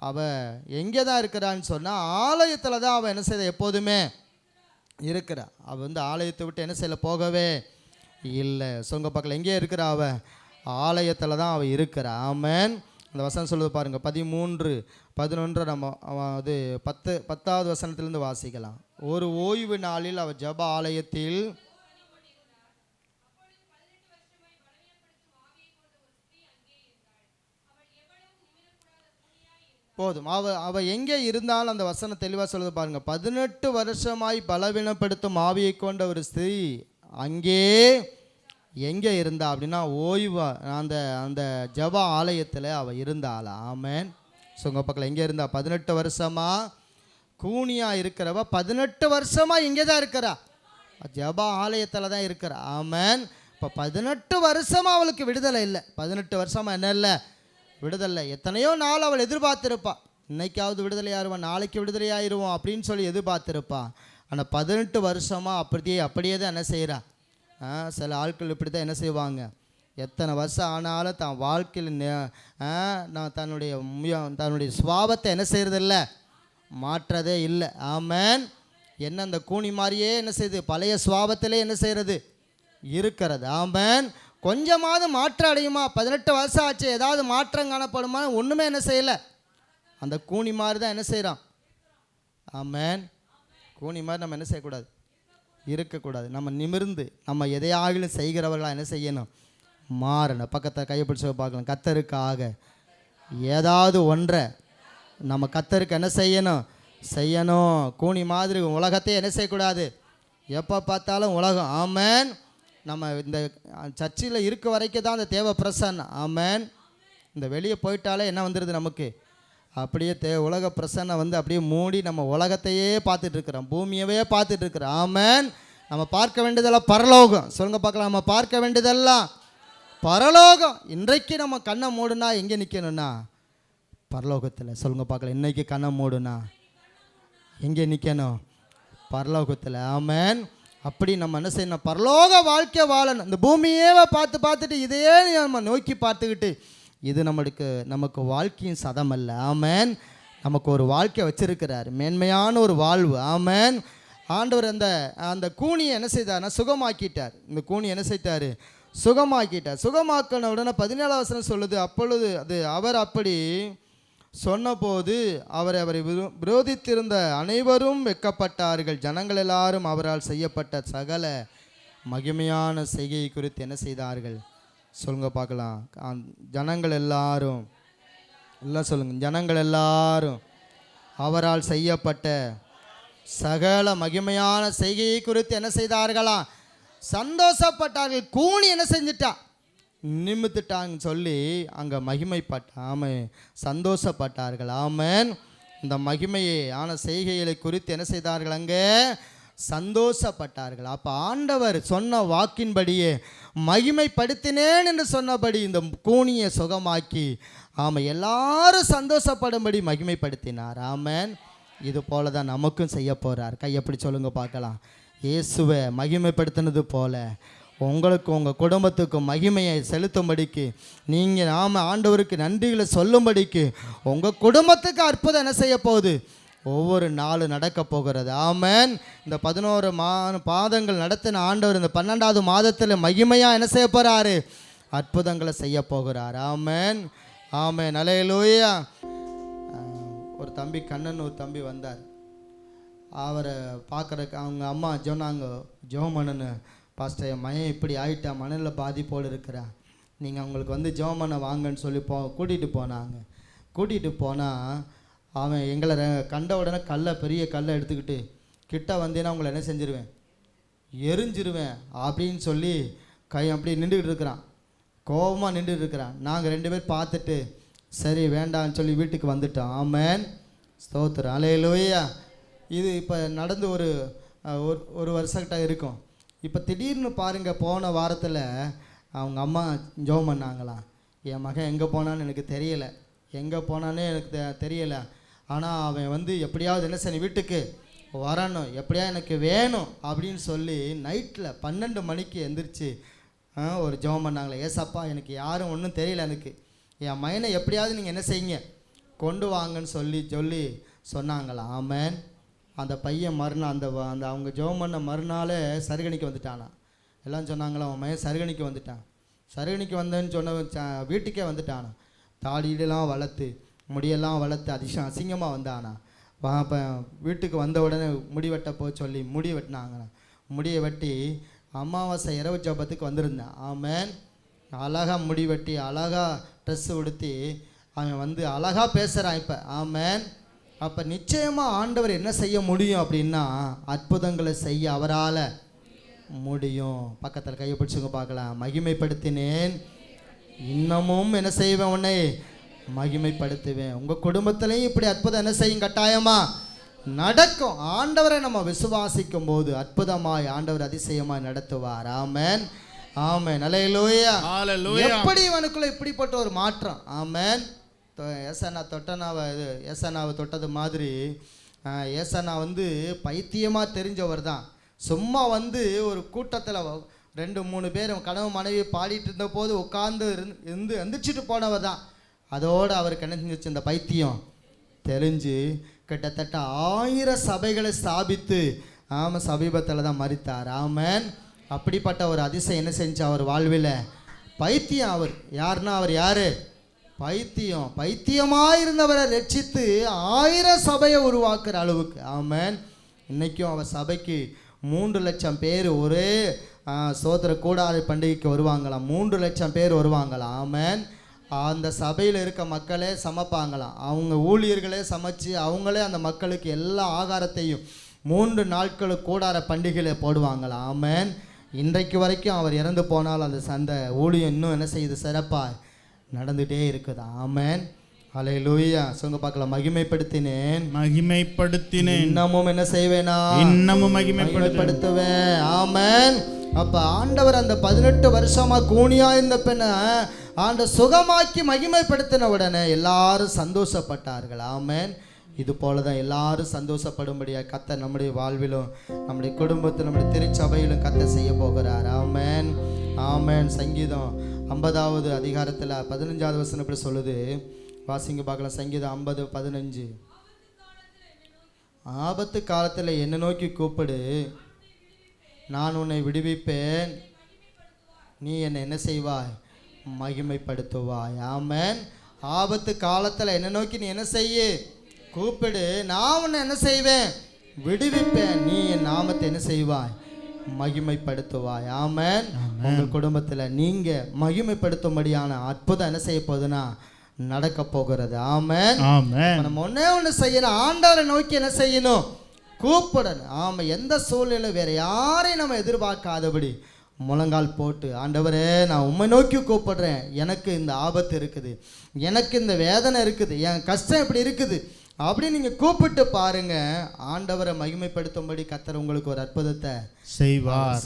அவள் எங்கே தான் இருக்கிறான்னு சொன்னால் ஆலயத்தில் தான் அவள் என்ன செய்ய எப்போதுமே இருக்கிறா. அவள் வந்து ஆலயத்தை விட்டு என்ன செய்யல போகவே இல்லை. சொங்க பக்கத்தில் எங்கே இருக்கிறா? அவள் ஆலயத்தில் தான் அவள் இருக்கிறா. ஆமென். அந்த வசனம் சொல்லுது பாருங்கள். 13:11 நம்ம அது 10வது வசனத்திலேருந்து வாசிக்கலாம். ஒரு ஓய்வு நாளில் அவள் ஜெப ஆலயத்தில் போதும். அவள் எங்கே இருந்தாலும் அந்த வசனம் தெளிவாக சொல்லுது பாருங்கள். 18 வருஷமாய் பலவீனப்படுத்தும் ஆவியை கொண்ட ஒரு ஸ்திரீ அங்கே எங்கே இருந்தா அப்படின்னா ஓய்வு அந்த அந்த ஜப ஆலயத்தில் அவள் இருந்தாள். ஆமென். ஸோ உங்கள் பக்கத்தில் எங்கே இருந்தா? 18 வருஷமாக கூனியாக இருக்கிறவ 18 வருஷமாக இங்கே தான் இருக்கிறா. ஜப ஆலயத்தில் தான் இருக்கிறா. ஆமென். இப்போ 18 வருஷமாக அவளுக்கு விடுதலை இல்லை. 18 வருஷமாக என்ன இல்லை? விடுதலை. எத்தனையோ நாள் அவள் எதிர்பார்த்திருப்பா. இன்னைக்காவது விடுதலை ஆயிடுவான், நாளைக்கு விடுதலை ஆயிடுவோம் அப்படின்னு சொல்லி எதிர்பார்த்திருப்பா. ஆனால் 18 வருஷமாக அப்படியே தான் என்ன செய்கிறா? சில ஆட்கள் இப்படி தான் என்ன செய்வாங்க, எத்தனை வருஷம் ஆனாலும் தான் வாழ்க்கையில் நான் தன்னுடைய சுபாவத்தை என்ன செய்கிறதில்ல, மாற்றதே இல்லை. ஆமென். என்ன அந்த கூனி மாதிரியே என்ன செய்யுது? பழைய சுபாவத்திலே என்ன செய்கிறது? இருக்கிறது. ஆமென். கொஞ்சமாவது மாற்றம் அடையுமா? 18 வருஷம் ஆச்சு, ஏதாவது மாற்றம் காணப்படுமா? ஒன்றுமே என்ன செய்யலை. அந்த கூனி மாதிரி தான் என்ன செய்கிறான். ஆமென். கூனி மாதிரி நம்ம என்ன செய்யக்கூடாது? இருக்கக்கூடாது. நம்ம நிமிர்ந்து நம்ம எதையாகிலும் செய்கிறவர்களாக என்ன செய்யணும்? மாறணும். பக்கத்தை கைப்பிடிச்சு பார்க்கலாம். கர்த்தருக்காக ஏதாவது ஒன்றை நம்ம கர்த்தருக்கு என்ன செய்யணும். கூனி மாதிரி உலகத்தையே என்ன செய்யக்கூடாது. எப்போ பார்த்தாலும் உலகம். ஆமென். நம்ம இந்த சர்ச்சில் இருக்க வரைக்கும் தான் அந்த தேவ பிரசன்னம். ஆமென். இந்த வெளியே போயிட்டாலே என்ன வந்துடுது நமக்கு? அப்படியே உலக பிரசன்னம் வந்து அப்படியே மூடி நம்ம உலகத்தையே பார்த்துட்ருக்குறோம், பூமியவே பார்த்துட்ருக்குறோம். ஆமென். நம்ம பார்க்க வேண்டியதெல்லாம் பரலோகம். சொல்லுங்க பார்க்கலாம். நம்ம பார்க்க வேண்டியதெல்லாம் பரலோகம். இன்றைக்கு நம்ம கண்ணை மூடுனா எங்கே நிற்கணும்னா பரலோகத்தில். சொல்லுங்க பார்க்கலாம். இன்றைக்கி கண்ணை மூடுனா எங்கே நிற்கணும்? பரலோகத்தில். ஆமென். அப்படி நம்ம என்ன செய்யணும்? பரலோக வாழ்க்கை வாழணும். இந்த பூமியே பார்த்துட்டு இதையே நம்ம நோக்கி பார்த்துக்கிட்டு இது நமக்கு வாழ்க்கையின் சதம் அல்ல. ஆமென். நமக்கு ஒரு வாழ்க்கை வச்சிருக்கிறார், மேன்மையான ஒரு வாழ்வு. ஆமென். ஆண்டவர் அந்த கூனியை என்ன செய்தார்னா சுகமாக்கிட்டார். இந்த கூனி என்ன செய்தார்? சுகமாக்கிட்டார். சுகமாக்கின உடனே 17 வசனம் சொல்லுது, அப்பொழுது அவர் அப்படி சொன்னபோது அவரை விரோதித்திருந்த அனைவரும் வெட்கப்பட்டார்கள். ஜனங்கள் எல்லாரும் அவரால் செய்யப்பட்ட சகல மகிமையான செய்கையை குறித்து என்ன செய்தார்கள்? சொல்லுங்க பார்க்கலாம். ஜனங்கள் எல்லாரும், எல்லாம் சொல்லுங்க, ஜனங்கள் எல்லாரும் அவரால் செய்யப்பட்ட சகல மகிமையான செய்கையை குறித்து என்ன செய்தார்களாம்? சந்தோஷப்பட்டார்கள். கூனி என்ன செஞ்சிட்டா? நிமித்துட்டாங்க சொல்லி அங்கே மகிமைப்பட்ட சந்தோஷப்பட்டார்கள். ஆமென். இந்த மகிமையை ஆன செய்கைகளை குறித்து என்ன செய்தார்கள்? அங்கே சந்தோஷப்பட்டார்கள். அப்போ ஆண்டவர் சொன்ன வாக்கின்படியே மகிமைப்படுத்தினேன் என்று சொன்னபடி இந்த கூனியை சுகமாக்கி எல்லாரும் சந்தோஷப்படும்படி மகிமைப்படுத்தினார். ஆமென். இது போல தான் நமக்கும் செய்ய போகிறார். கையப்படி சொல்லுங்க பார்க்கலாம். இயேசுவை மகிமைப்படுத்தினது போல உங்களுக்கு உங்கள் குடும்பத்துக்கும் மகிமையை செலுத்தும்படிக்கு நீங்கள் ஆண்டவருக்கு நன்றிகளை சொல்லும்படிக்கு உங்கள் குடும்பத்துக்கு அற்புதம் என்ன செய்ய போகுது? ஒவ்வொரு நாளும் நடக்க போகிறது. ஆமென். இந்த 11 பாதங்கள் நடத்தின ஆண்டவர் இந்த 12வது மாதத்தில் மகிமையாக என்ன செய்ய போகிறாரு? அற்புதங்களை செய்ய போகிறார். ஆமென். ஆமென். அல்லேலூயா. ஒரு தம்பி கண்ணன் ஒரு தம்பி வந்தார். அவரை பார்க்குறக்கு அவங்க அம்மா சொன்னாங்க, ஜெபமண்ணு பாஸ்டர், என் மையம் இப்படி ஆகிட்டா, மணலில் பாதிப்போடு இருக்கிறா, நீங்கள் அவங்களுக்கு வந்து ஜெபமண்ண வாங்கன்னு சொல்லி கூட்டிகிட்டு போனாங்க. கூட்டிகிட்டு போனால் அவன் எங்களை கண்ட உடனே பெரிய கல்லை எடுத்துக்கிட்டு கிட்ட வந்தேன்னா அவங்கள என்ன செஞ்சிருவேன்? எரிஞ்சிருவேன் அப்படின்னு சொல்லி அப்படி நின்றுக்கிட்டு இருக்கிறான். கோபமாக நின்றுட்டு இருக்கிறான். நாங்கள் 2 பேர் பார்த்துட்டு சரி வேண்டான்னு சொல்லி வீட்டுக்கு வந்துட்டோம். ஆமென். ஸ்தோத்திரம். அல்லேலூயா. இது இப்போ நடந்து ஒரு வருஷக்கிட்ட இருக்கும். இப்போ திடீர்னு பாருங்கள், போன வாரத்தில் அவங்க அம்மா ஜெபம் பண்ணாங்களாம். என் மகன் எங்கே போனான்னு எனக்கு தெரியலை, எங்கே போனானே எனக்கு தெரியலை, ஆனால் அவன் வந்து எப்படியாவது என்ன செய்யணும், வீட்டுக்கு வரணும், எப்படியா எனக்கு வேணும் அப்படின்னு சொல்லி நைட்டில் 12 மணிக்கு எந்திரிச்சு ஒரு ஜெபம் பண்ணாங்களே. ஏசப்பா, எனக்கு யாரும் ஒன்றும் தெரியல, எனக்கு என் மையனை எப்படியாவது நீங்கள் என்ன செய்யுங்க, கொண்டு வாங்கன்னு சொல்லி சொன்னாங்களா. ஆமென். அந்த பையன் மறுநாள் அந்த அவங்க ஜெபம் பண்ண மறுநாளே சருகணிக்கு வந்துட்டானா. எல்லாம் சொன்னாங்களா, அவன் மையன் சருகணிக்கு வந்துட்டான். சருகணிக்கு வந்தேன்னு சொன்ன வீட்டுக்கே வந்துட்டானா. தாடியெல்லாம் வளர்த்து முடியெல்லாம் வளர்த்து அசிங்கமாக வந்தானா. இப்போ வீட்டுக்கு வந்த உடனே முடி வெட்ட சொல்லி முடி வெட்டினாங்கண்ணா. முடியை வெட்டி அமாவாசை இரவு ஜபத்துக்கு வந்திருந்தேன். ஆமென். அழகாக முடி வெட்டி அழகாக ட்ரெஸ்ஸு உடுத்தி அவன் வந்து அழகாக பேசுகிறான் இப்போ. ஆமென். அப்போ நிச்சயமாக ஆண்டவர் என்ன செய்ய முடியும் அப்படின்னா, அற்புதங்களை செய்ய அவரால் முடியும். பக்கத்தில் கையை பிடிச்சுங்க பார்க்கலாம். மகிமைப்படுத்தினேன், இன்னமும் என்ன செய்வேன், உன்னை மகிமைப்படுத்துவேன். உங்கள் குடும்பத்திலையும் இப்படி அற்புதம் என்ன செய்யும், கட்டாயமாக நடக்கும். ஆண்டவரை நம்ம விசுவாசிக்கும் போது அற்புதமாய் ஆண்டவர் அதிசயமாய் நடத்துவார். ஆமென். ஆமென். அல்லேலூயா. எப்படி இவனுக்குள்ள இப்படிப்பட்ட ஒரு மாற்றம். ஆமென். ஏசானாவை தொட்டது மாதிரி ஏசானா வந்து பைத்தியமாக தெரிஞ்சவர் தான். சும்மா வந்து ஒரு கூட்டத்தில் 2-3 பேர் கனவு மனைவி பாடிட்டு இருந்த போது உட்கார்ந்து எந்திரிச்சிட்டு போனவர் தான். அதோடு அவருக்கு என்ன செஞ்சிச்சு, இந்த பைத்தியம் தெரிஞ்சு கிட்டத்தட்ட 1000 சபைகளை ஸ்தாபித்து சமீபத்தில் தான் மரித்தார். ஆமென். அப்படிப்பட்ட ஒரு அதிசயம் என்ன செஞ்சு அவர் வாழ்வில். பைத்தியம் அவர் யாருன்னா, அவர் யார்? பைத்தியமாக இருந்தவரை ரட்சித்து 1000 சபையை உருவாக்குற அளவுக்கு. ஆமென். இன்றைக்கும் அவர் சபைக்கு 3 லட்சம் பேர் ஒரே சோதர கூடார பண்டிகைக்கு வருவாங்களாம். 3 லட்சம் பேர் வருவாங்களாம். ஆமென். அந்த சபையில் இருக்க மக்களே சமைப்பாங்களாம். அவங்க ஊழியர்களே சமைச்சு அவங்களே அந்த மக்களுக்கு எல்லா ஆகாரத்தையும் 3 நாட்களுக்கு கூடார பண்டிகையில் போடுவாங்களாம். ஆமென். இன்றைக்கு வரைக்கும் அவர் இறந்து போனால் அந்த ஊழியம் இன்னும் என்ன செய்யுது, சிறப்பாக நடந்துகிட்டே இருக்குது. ஆமென். அல்லேலூயா. சொல்லுங்க பார்க்கலாம். மகிமைப்படுத்தினேன், இன்னமும் என்ன செய்வேனா, இன்னமும் மகிமைப்படுத்துவேன். ஆமென். அப்போ ஆண்டவர் அந்த 18 வருஷமா கூனியா இருந்த பெண்ணை சுகமாக்கி மகிமைப்படுத்தின உடனே எல்லாரும் சந்தோஷப்பட்டார்கள். ஆமென். இது போல தான் எல்லாரும் சந்தோஷப்படும்படியாக கர்த்தர் நம்முடைய வாழ்விலும் நம்முடைய குடும்பத்தில் நம்முடைய திருச்சபையிலும் கர்த்தர் செய்ய போகிறார். ஆமென். ஆமென். சங்கீதம் 50வது அதிகாரத்தில் 15வது வசனம் இப்படி சொல்லுது. வாசிங்க பார்க்கலாம். சங்கீதம் 50:15. ஆபத்து காலத்தில் என்னை நோக்கி கூப்பிடு, நான் உன்னை விடுவிப்பேன், நீ என்னை என்ன செய்வாய்? மகிமைப்படுத்துவாய். ஆமென். ஆபத்து காலத்தில் என்னை நோக்கி நீ என்ன செய்ய? கூப்பிடு, நான் உன்னை என்ன செய்வேன்? விடுவிப்பேன், நீ என் நாமத்தை என்ன செய்வாய்? மகிமைப்படுத்துவாய். ஆமென். உங்கள் குடும்பத்தில் நீங்க மகிமைப்படுத்தும்படியான அற்புதம் என்ன செய்ய போகுதுன்னா நடக்க போகிறது. ஆமென். நம்ம ஒண்ணு செய்யணும், ஆண்டவரை நோக்கி என்ன செய்யணும்? கூப்பிடணும். ஆமாம். எந்த சூழ்நிலை வேற யாரையும் நம்ம எதிர்பார்க்காதபடி முழங்கால் போட்டு, ஆண்டவரே நான் உம்மை நோக்கி கூப்பிடுறேன், எனக்கு இந்த ஆபத்து இருக்குது, எனக்கு இந்த வேதனை இருக்குது, என் கஷ்டம் இப்படி இருக்குது அப்படி நீங்க கூப்பிட்டு பாருங்க. ஆண்டவரை மகிமைப்படுத்தும்படி கர்த்தர் உங்களுக்கு ஒரு அற்புதத்தை செய்வார்.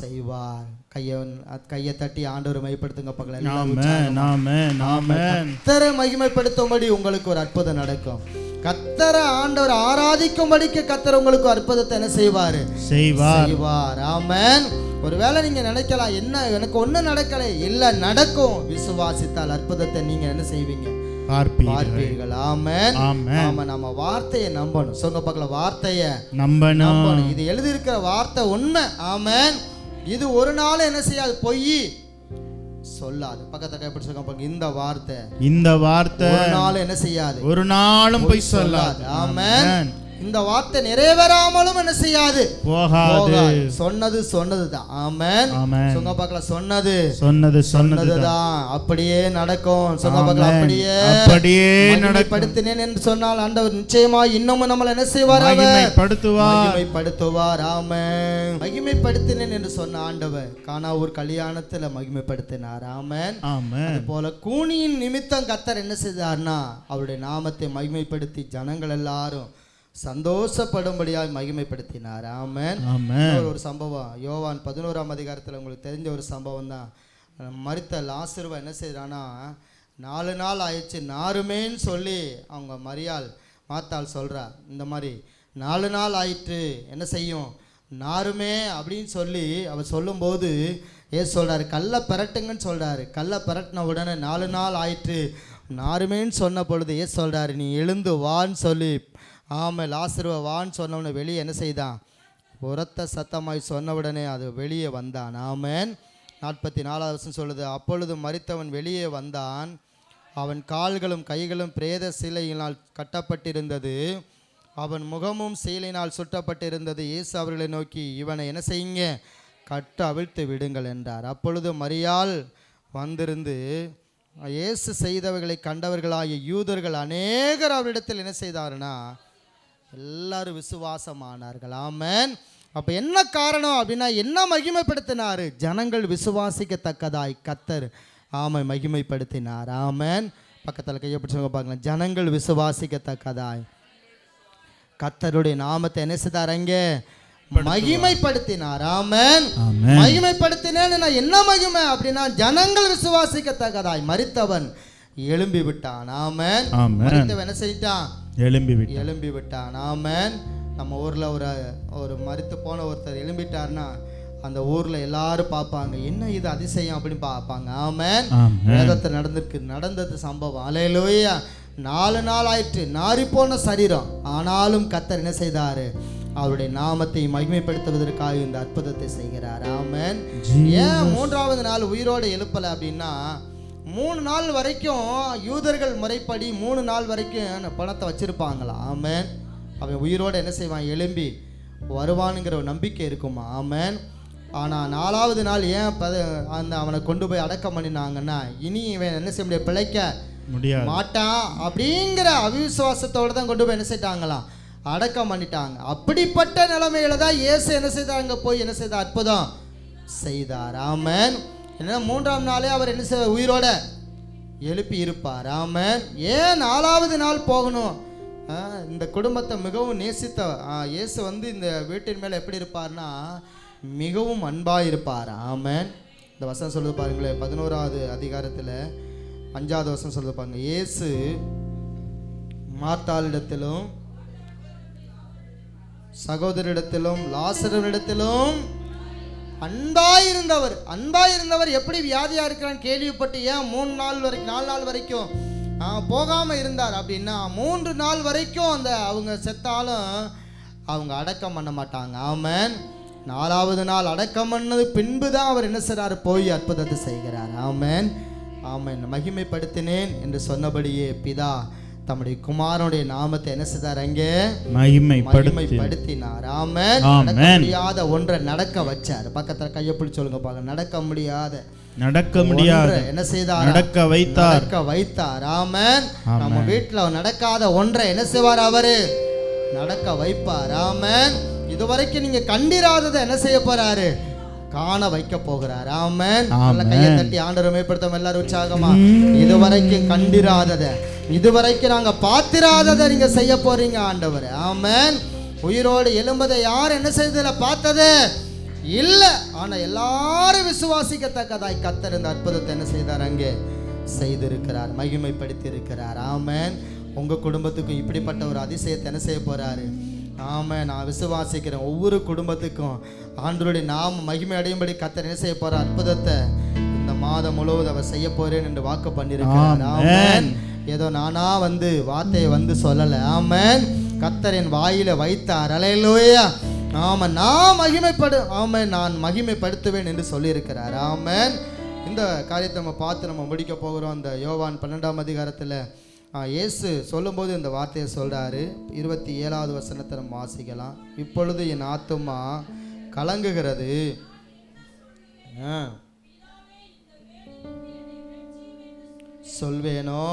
கையை தட்டி ஆண்டவரை மகிமைப்படுத்துங்க பார்க்கலாம். கர்த்தரை மகிமைப்படுத்தும்படி உங்களுக்கு ஒரு அற்புதம் நடக்கும். கர்த்தரை ஆண்டவர் ஆராதிக்கும்படிக்கு கர்த்தர் உங்களுக்கு அற்புதத்தை என்ன செய்வார்? ஆமென். ஒருவேளை நீங்க நினைக்கலாம், என்ன எனக்கு ஒன்றும் நடக்கலை, இல்லை நடக்கும். விசுவாசித்தால் அற்புதத்தை நீங்க என்ன செய்வீங்க? பார்ப்பீர்கள். ஆமென். ஆமா, நம்ம வார்த்தையை நம்பணும். சொல்லுங்க பார்க்கலாம், வார்த்தையை நம்பணும். இது எழுதி இருக்கிற வார்த்தை உண்மை. ஆமென். இது ஒரு நாள் என்ன செய்யாது? பொய் சொல்லாது. பக்கத்துல எப்படி சொல்லுங்க, இந்த வார்த்தை ஒரு நாள் என்ன செய்யாது? ஒரு நாளும் பொய் சொல்லாது. ஆமென். இந்த வார்த்தை நிறைவேறாமலும் என்ன செய்யாது? போகாது. சொன்னது சொன்னதுதான். ஆமென். சொங்க பார்க்கலாம், சொன்னதுதான் அப்படியே நடக்கும். சொங்க பார்க்கலாம், அப்படியே மகிமைப்படுத்தினேன் என்று சொன்னால் ஆண்டவர் நிச்சயமா இன்னமும் நம்மளை என்ன செய்வார்? மகிமைப்படுத்துவார். ஆமென். மகிமைப்படுத்தினேன் என்று சொன்ன ஆண்டவர் கானாவூர் கல்யாணத்துல மகிமைப்படுத்தினார். ஆமென். அது போல கூனியின் நிமித்தம் கர்த்தர் என்ன செய்தார்னா அவருடைய நாமத்தை மகிமைப்படுத்தி ஜனங்கள் எல்லாரும் சந்தோஷப்படும்படியாக மகிமைப்படுத்தினார். ஆமென். ஒரு சம்பவம் யோவான் 11ஆம் அதிகாரத்தில் உங்களுக்கு தெரிஞ்ச ஒரு சம்பவம் தான். மரித்த லாசருவை என்ன செய்யறானா, 4 நாள் ஆயிடுச்சு நாருமேன்னு சொல்லி அவங்க மாத்தாள் சொல்றா, இந்த மாதிரி 4 நாள் ஆயிட்டு என்ன செய்யும் நாருமே அப்படின்னு சொல்லி அவர் சொல்லும்போது சொல்றாரு, கல்லை பரட்டுங்கன்னு சொல்றாரு. கல்லை பரட்டின உடனே 4 நாள் ஆயிட்டு நாருமேன்னு சொன்ன பொழுது சொல்றாரு, நீ எழுந்து வான்னு சொல்லி ஆமாம் லாசருவை வான்னு சொன்னவனை வெளியே என்ன செய்தான்? உரத்த சத்தமாய் சொன்ன உடனே அது வெளியே வந்தான். ஆமென். 44வது வசனம் சொல்லுது, அப்பொழுது மரித்தவன் வெளியே வந்தான், அவன் கால்களும் கைகளும் பிரேத சீலையினால் கட்டப்பட்டிருந்தது, அவன் முகமும் சீலையினால் சுட்டப்பட்டிருந்தது. இயேசு அவர்களை நோக்கி, இவனை என்ன செய்யுங்க? கட்டு அவிழ்த்து விடுங்கள் என்றார். அப்பொழுது மரியாள் வந்திருந்து இயேசு செய்தவர்களை கண்டவர்களாகிய யூதர்கள் அநேகர் அவரிடத்தில் என்ன செய்தாருன்னா எல்லாரும் விசுவாசமானார்கள். ஆமென். அப்போ என்ன காரணம் அப்படின்னா, என்ன மகிமைப்படுத்தினார்? ஜனங்கள் விசுவாசிக்கத்தக்கதாய் கர்த்தர் மகிமைப்படுத்தினார். ஆமென். பக்கத்தில் கையை பிடிச்சவங்க பார்க்கலாம், ஜனங்கள் விசுவாசிக்கத்தக்கதாய் கர்த்தருடைய நாமத்தை என்ன செய்தார்? அங்கே மகிமைப்படுத்தினார். ஆமென். மகிமைப்படுத்தினேன்னு என்ன மகிமை அப்படின்னா, ஜனங்கள் விசுவாசிக்கத்தக்கதாய் மரித்தவன் எழும்பி விட்டான். ஆமென். மரித்தவன் என்ன செய்தான்? எழும்பி விட்டான். ஆமென். நம்ம ஊர்ல ஒரு மரித்து போன ஒருத்தர் எழும்பிட்டார்னா அந்த ஊர்ல எல்லாரும் பார்ப்பாங்க, என்ன இது அதிசயம் அப்படின்னு பார்ப்பாங்க. ஆமென். வேதத்தை நடந்தது சம்பவம். அல்லேலூயா. 4 நாள் ஆயிற்று நாரி போன சரீரம், ஆனாலும் கர்த்தர் என்ன செய்தாரு? அவருடைய நாமத்தை மகிமைப்படுத்துவதற்காக இந்த அற்புதத்தை செய்கிறார். ஆமென். ஏன் 3வது நாள் உயிரோடு எழுப்பல அப்படின்னா, 3 நாள் வரைக்கும் யூதர்கள் முறைப்படி 3 நாள் வரைக்கும் பணத்தை வச்சிருப்பாங்களா. ஆமென். அவன் உயிரோடு என்ன செய்வான்? எழும்பி வருவானுங்கிற ஒரு நம்பிக்கை இருக்குமா. ஆமென். ஆனால் 4வது நாள் ஏன் அவனை கொண்டு போய் அடக்கம் பண்ணினாங்கன்னா, இனி இவன் என்ன செய்ய முடியாது? பிழைக்க மாட்டான் அப்படிங்கிற அவிசுவாசத்தோடு தான் கொண்டு போய் என்ன செய்தாங்களாம்? அடக்கம் பண்ணிட்டாங்க. அப்படிப்பட்ட நிலைமையில தான் இயேசு என்ன செய்தாங்க? போய் என்ன செய்தார்? அற்புதம் செய்தார். ஆமென். என்ன 3ஆம் நாளே அவர் என்ன செய்வார்? உயிரோட எழுப்பி இருப்பார். ஆமென். ஏன் 4வது நாள் போகணும்? இந்த குடும்பத்தை மிகவும் நேசித்த இயேசு இந்த வீட்டின் மேலே எப்படி இருப்பார்னா மிகவும் அன்பாக இருப்பார். ஆமென். இந்த வசனம் சொல்லுது பாருங்களேன், 11வது அதிகாரத்தில் 5வது வசனம் சொல்லுது பாருங்க, இயேசு மார்த்தாளிடத்திலும் சகோதரிடத்திலும் லாசருவிடத்திலும் அன்பாயிருந்தவர் எப்படி வியாதியா இருக்கிறான்னு கேள்விப்பட்டு ஏன் 3 நாள் வரைக்கும் 4 நாள் வரைக்கும் போகாம இருந்தார் அப்படின்னா, 3 நாள் வரைக்கும் அவங்க செத்தாலும் அவங்க அடக்கம் பண்ண மாட்டாங்க. ஆமென். 4வது நாள் அடக்கம் பண்ணது பின்பு தான் அவர் என்ன செய்றார்? போய் அற்புதத்தை செய்கிறார். ஆமென். ஆமென். மகிமைப்படுத்தினேன் என்று சொன்னபடியே பிதா தம்முடைய குமாரனுடைய நாமத்தை என்ன செய்தார்? அங்கே மகிமைப்படுத்தினார். ஆமென். நடக்க முடியாத ஒன்றை நடக்க வச்சார். பக்கத்துல கையை பிடிச்சு சொல்லுங்க பாருங்க. நடக்க முடியாத என்ன செய்தார்? நடக்க வைத்தார். ஆமென். நம்ம வீட்டுல நடக்காத ஒன்றை என்ன செய்வார்? அவரு நடக்க வைப்பார். ஆமென். இதுவரைக்கும் நீங்க கண்டிராததை என்ன செய்ய போறாரு? காண வைக்க போகிறார். ஆமென். நல்ல கையை தட்டி ஆண்டவரை மேம்படுத்தும் எல்லாரும் உற்சாகமா. இதுவரைக்கும் கண்டிராததை, இதுவரைக்கும் நாங்க பார்த்திராததை நீங்க செய்ய போறீங்க ஆண்டவர். ஆமென். உயிரோடு எழும்பதை யார் என்ன செய்ததுல பார்த்தது இல்ல, ஆனா எல்லாரும் விசுவாசிக்கத்தக்கதாய் கர்த்தர் இந்த அற்புதத்தை என்ன செய்தார்? அங்கே செய்திருக்கிறார், மகிமைப்படுத்தி இருக்கிறார். ஆமென். உங்க குடும்பத்துக்கும் இப்படிப்பட்ட ஒரு அதிசயத்தை என்ன செய்ய போறாரு? ஆமென். நான் விசுவாசிக்கிறேன் ஒவ்வொரு குடும்பத்துக்கும் ஆண்டவருடைய நாம மகிமை அடையும்படி கர்த்தர் என்ன செய்ய போறார்? அற்புதத்தை இந்த மாதம் முழுவதும் அவர் செய்ய போறேன் என்று வாக்கு பண்ணியிருக்கிறார். ஆமென். ஏதோ நானா வார்த்தையை சொல்லல. ஆமென். கர்த்தர் என் வாயில வைத்தார். அல்லேலூயா. ஆமென். நான் மகிமைப்படுத்துவேன் என்று சொல்லியிருக்கிறார். ஆமென். இந்த காரியத்தை நம்ம பார்த்து நம்ம முடிக்க போகிறோம். அந்த யோவான் 12ஆம் அதிகாரத்தில் இயேசு சொல்லும்போது இந்த வார்த்தையை சொல்றாரு. 27வது வசனத்தை நம்ம வாசிக்கலாம். இப்பொழுது என் ஆத்துமா கலங்குகிறது, சொல்வேனோ.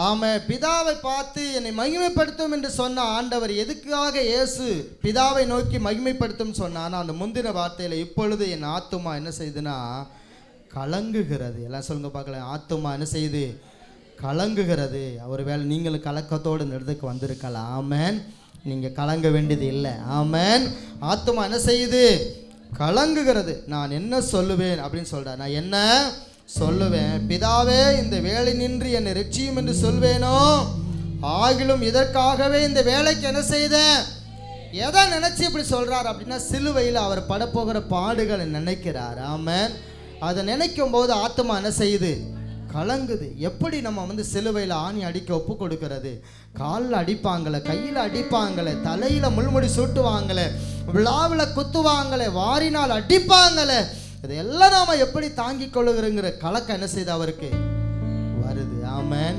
ஆமென். பிதாவை பார்த்து என்னை மகிமைப்படுத்தும் என்று சொன்ன ஆண்டவர் எதுக்காக இயேசு பிதாவை நோக்கி மகிமைப்படுத்தும் சொன்னான்னா, அந்த முந்தின வார்த்தையில் இப்பொழுது என் ஆத்துமா என்ன செய்யுதுன்னா கலங்குகிறது. எல்லாம் சொல்லுங்க பார்க்கலாம். ஆத்துமா என்ன செய்யுது? கலங்குகிறது. ஒருவேளை நீங்களும் கலக்கத்தோடு இந்த இடத்துக்கு வந்திருக்கலாம். ஆமென். நீங்கள் கலங்க வேண்டியது இல்லை. ஆமென். ஆத்துமா என்ன செய்யுது? கலங்குகிறது. நான் என்ன சொல்லுவேன் அப்படின்னு சொல்கிறேன். நான் என்ன சொல்லுவேன்? பிதாவே, இந்த வேலை நின்று என்னை ரட்சியும் என்று சொல்வேனோ, ஆகிலும் இதற்காகவே இந்த வேலைக்கு என்ன செய்தேன்? எதை நினைச்சு இப்படி சொல்றார் அப்படின்னா, சிலுவையில் அவர் படப்போகிற பாடுகளை நினைக்கிறார். ஆமென். அதை நினைக்கும் போது ஆத்மா என்ன செய்யுது? கலங்குது. எப்படி நம்ம சிலுவையில் ஆணி அடிக்க ஒப்பு கொடுக்கிறது? காலில் அடிப்பாங்களே, கையில் அடிப்பாங்களே, தலையில முள்முடி சூட்டுவாங்களே, விழாவில் குத்துவாங்களே, வாரினால் அடிப்பாங்களே, இதெல்லாம் நாம எப்படி தாங்கிக் கொள்ளுகிறங்கிற கலக்கம் என்ன செய்து அவருக்கு வருது. ஆமென்.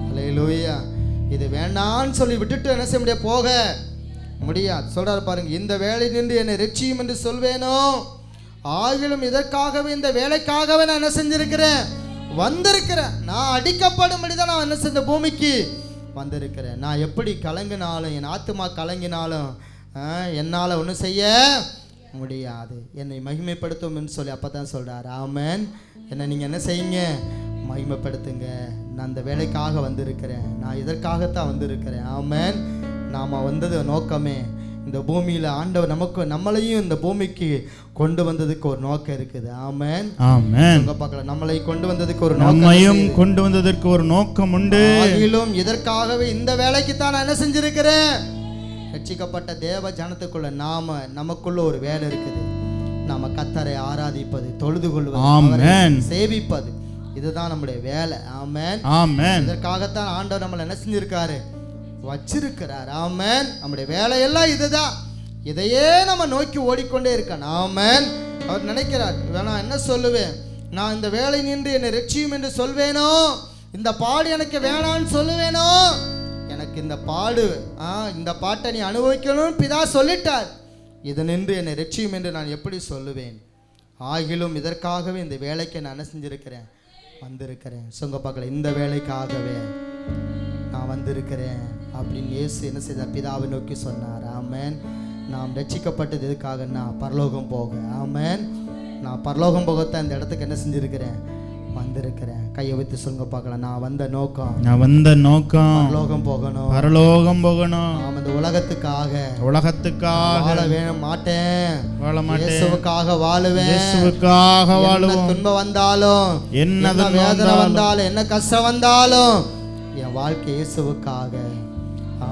அல்லேலூயா. இது வேண்டான்னு சொல்லி விட்டுட்டு என்ன செய்ய முடியாது? போக முடியாது. சொல்றாரு பாருங்க. இந்த வேலை நின்று என்னை ரட்சியும் என்று சொல்வேனோ, ஆகிலும் இதற்காகவே இந்த வேலைக்காகவே நான் என்ன செஞ்சிருக்கிறேன்? வந்திருக்கிறேன். நான் அடிக்கப்படும்படிதான் நான் என்ன செஞ்ச பூமிக்கு வந்திருக்கிறேன். நான் எப்படி கலங்கினாலும், என் ஆத்துமா கலங்கினாலும் என்னால் ஒன்றும் செய்ய முடியாது. என்னை மகிமைப்படுத்தும் சொல்லி அப்போ தான் சொல்கிறார். ஆமென். என்னை நீங்கள் என்ன செய்யுங்க? மகிமைப்படுத்துங்க. நான் அந்த வேலைக்காக வந்திருக்கிறேன். நான் இதற்காகத்தான் வந்திருக்கிறேன். ஆமென். நாம் வந்தது நோக்கமே இந்த பூமியில் ஆண்டவர் நம்மளையும் இந்த பூமிக்கு கொண்டு வந்ததுக்கு ஒரு நோக்கம் இருக்குது. ஆமென். ஆமென். பார்க்கலாம். நம்மளை கொண்டு வந்ததுக்கு ஒரு நோக்கம், கொண்டு வந்ததற்கு ஒரு நோக்கம் உண்டு. ஆகிலும் இதற்காகவே இந்த வேலைக்கு தான் நான் என்ன செஞ்சிருக்கிறேன்? ரட்சிக்கப்பட்ட தேவ ஜனத்துக்குள்ள நமக்குள்ள ஒரு வேலை இருக்குது. நாம கர்த்தரை ஆராதிப்பது, தொழுது கொள்வது, சேவிப்பது, இதுதான் நம்முடைய வேலை. ஆமென். ஆமென். இதற்காகத்தான் ஆண்டவர் நம்மளை என்ன செஞ்சிருக்காரு? வச்சிருக்கிறார். ஆமென். நம்முடைய வேலையெல்லாம் இதுதான். இதையே நம்ம நோக்கி ஓடிக்கொண்டே இருக்கணும். ஆமென். அவர் நினைக்கிறார், நான் என்ன சொல்லுவேன்? நான் இந்த வேலை நின்று என்னை ரட்சியும் என்று சொல்வேனோ, இந்த பாடு எனக்கு வேணான்னு சொல்லுவேனோ, எனக்கு இந்த பாட்டை நீ அனுபவிக்கணும் பிதா சொல்லிட்டார். இது நின்று என்னை ரட்சியும் என்று நான் எப்படி சொல்லுவேன்? ஆகிலும் இதற்காகவே இந்த வேலைக்கு நான் என்ன செஞ்சிருக்கிறேன்? வந்திருக்கிறேன். சொங்க பார்க்கல. இந்த வேலைக்காகவே நான் வந்திருக்கிறேன் அப்படின்னு இயேசு என்ன செய்தார்? பிதாவை நோக்கி சொன்னார். ஆமென். நாம் ரட்சிக்கப்பட்டது எதுக்காகன்னா பரலோகம் போக. ஆமென். நான் பரலோகம் போகத்தான் இந்த இடத்துக்கு என்ன செஞ்சிருக்கிறேன்? வந்திருக்கிறேன். கையை வைத்து சொல்லுங்க பார்க்கலாம். நான் வந்த நோக்கம் பரலோகம் போகணும். பரலோகம் போகணும். நாம் இந்த உலகத்துக்காக வாழ வேணும் மாட்டேன். இயேசுவுக்காக வாழுவேன். இயேசுவுக்காக வாழுவேன். துன்பம் வந்தாலும், என்ன வேதனை வந்தாலும், என்ன கஷ்டம் வந்தாலும், என் வாழ்க்கை இயேசுவுக்காக.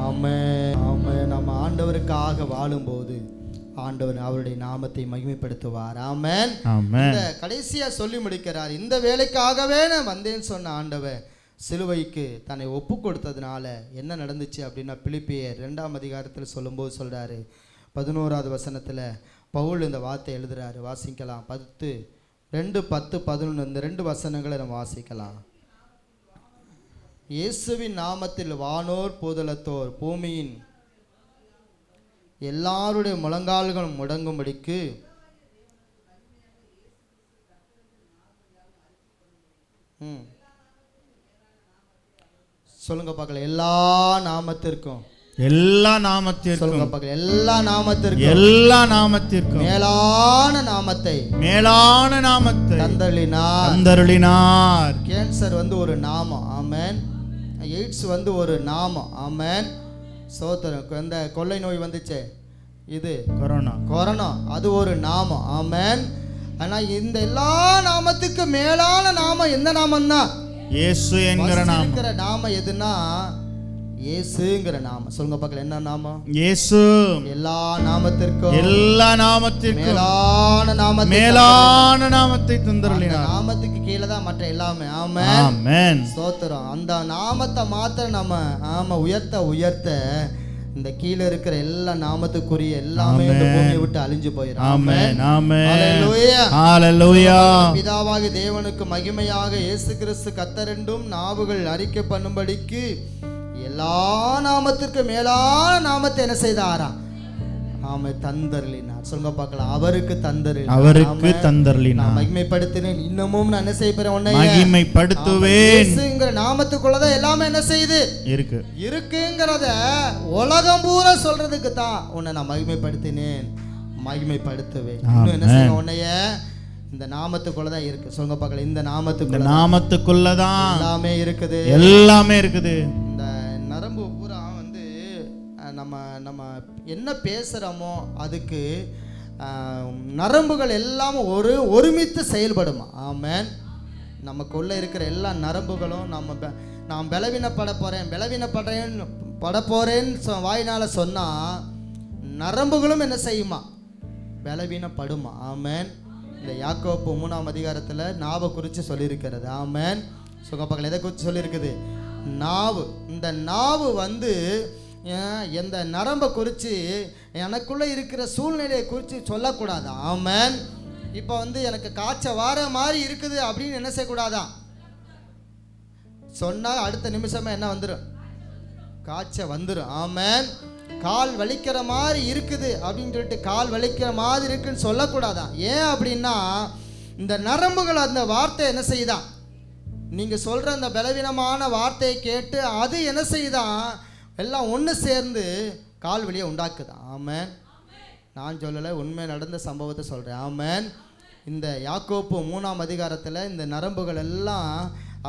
ஆமென். ஆமென். நம்ம ஆண்டவருக்காக வாழும்போது ஆண்டவர் அவருடைய நாமத்தை மகிமைப்படுத்துவார். ஆமென். இந்த கடைசியா சொல்லி முடிக்கிறார். இந்த வேலைக்காகவே நான் வந்தேன்னு சொன்ன ஆண்டவர் சிலுவைக்கு தன்னை ஒப்பு கொடுத்ததுனால என்ன நடந்துச்சு அப்படின்னா பிலிப்பியர் 2ஆம் அதிகாரத்தில் சொல்லும்போது சொல்கிறாரு 11வது வசனத்தில் பவுல் இந்த வார்த்தை எழுதுகிறாரு. வாசிக்கலாம். 10, 2, 10, 11 இந்த 2 வசனங்களை நம்ம வாசிக்கலாம். இயேசுவின் நாமத்தில் வானோர் பூதலத்தோர் பூமியின் எல்லாருடைய முழங்கால்களும் முடங்கும்படிக்கு சொல்லுங்க பார்க்கலாம். எல்லா நாமத்திற்கும் சொல்லுங்க பார்க்கலாம். எல்லா நாமத்திற்கும் மேலான நாமத்தை தந்தருளினார். கேன்சர் ஒரு நாமம். ஆமென். எய்ட்ஸ் ஒரு நாமம். ஆமென். சோதரம். இந்த கொள்ளை நோய் வந்துச்சே, இது கொரோனா, அது ஒரு நாமம். ஆமென். ஆனா இந்த எல்லா நாமத்துக்கு மேலான நாமம் எந்த நாமம்னா இயேசு என்கிற நாமம். எதுனா இயேசுங்கிற நாமம். சொல்லுங்க பார்க்கலாம். என்ன நாமம்? இயேசு. எல்லா நாமத்திற்கும் மேலான நாமத்தை தந்தருளினார். நாமத்துக்கு கீழே தான் மற்ற எல்லாமே. ஆமென். ஸ்தோத்திரம். அந்த நாமத்தை மாத்திரம் நம்ம உயர்த்த இந்த கீழே இருக்கிற எல்லா நாமத்துக்குரிய எல்லாமே இந்த பூமியை விட்டு அழிஞ்சு போயிடும். ஆமென். ஹல்லேலூயா. பிதாவாகிய தேவனுக்கு மகிமையாக இயேசு கிறிஸ்து கர்த்தர் என்றும் நாவுகள் அறிக்கை பண்ணும்படிக்கு எல்லா நாமத்திற்கு மேலான நாமத்தை என்ன செய்தாராம்? ஆமென். தந்தருளினார். சொல்லுங்க பார்க்கலாம். அவருக்கு தந்தருளினார். மகிமைப்படுத்தினேன். இன்னமும் நான் என்ன செய்ய போறேன்? உன்னை மகிமைப்படுத்துவேன். இயேசுங்கிற நாமத்துக்குள்ளதான் எல்லாமே என்ன செய்யுது? இருக்குங்கிறத உலகம் பூரா சொல்றதுக்கு தான் உன்னை நான் மகிமைப்படுத்தினேன், மகிமைப்படுத்துவேன். இன்னும் என்ன செய்ய? உன்னைய இந்த நாமத்துக்குள்ளதான் இருக்கு. சொல்லுங்க பார்க்கலாம். இந்த நாமத்துக்குள்ளதான் எல்லாமே இருக்குது. இந்த நரம்பு பூரா நம்ம என்ன பேசுகிறோமோ அதுக்கு நரம்புகள் எல்லாம் ஒருமித்து செயல்படுமா. ஆமென். நமக்குள்ளே இருக்கிற எல்லா நரம்புகளும் நான் பலவீனப்பட போகிறேன்னு வாயினால் சொன்னால் நரம்புகளும் என்ன செய்யுமா? பலவீனப்படுமா. ஆமென். இந்த யாக்கோப்பு 3ஆம் அதிகாரத்தில் நாவை குறித்து சொல்லியிருக்கிறது. ஆமென். சுகப்பகல் எதை குறித்து சொல்லியிருக்குது? நாவு. இந்த நாவு எந்த நரம்பை குறித்து எனக்குள்ளே இருக்கிற சூழ்நிலையை குறித்து சொல்லக்கூடாதா. ஆமென். இப்போ எனக்கு காய்ச்சல் வார மாதிரி இருக்குது அப்படின்னு என்ன செய்யக்கூடாதான்? சொன்னால் அடுத்த நிமிஷமே என்ன வந்துடும்? காய்ச்சல் வந்துடும். ஆமென். கால் வலிக்கிற மாதிரி இருக்குது அப்படின்னு சொல்லிட்டு கால் வலிக்கிற மாதிரி இருக்குன்னு சொல்லக்கூடாதான். ஏன் அப்படின்னா இந்த நரம்புகள் அந்த வார்த்தை என்ன செய்யுதான்? நீங்கள் சொல்கிற அந்த பலவீனமான வார்த்தையை கேட்டு அது என்ன செய்யுதான்? எல்லாம் ஒன்று சேர்ந்து கால் வலியை உண்டாக்குதான். ஆமென். நான் சொல்லலை, உண்மை நடந்த சம்பவத்தை சொல்கிறேன். ஆமென். இந்த யாக்கோப்பு 3ஆம் அதிகாரத்தில் இந்த நரம்புகள் எல்லாம்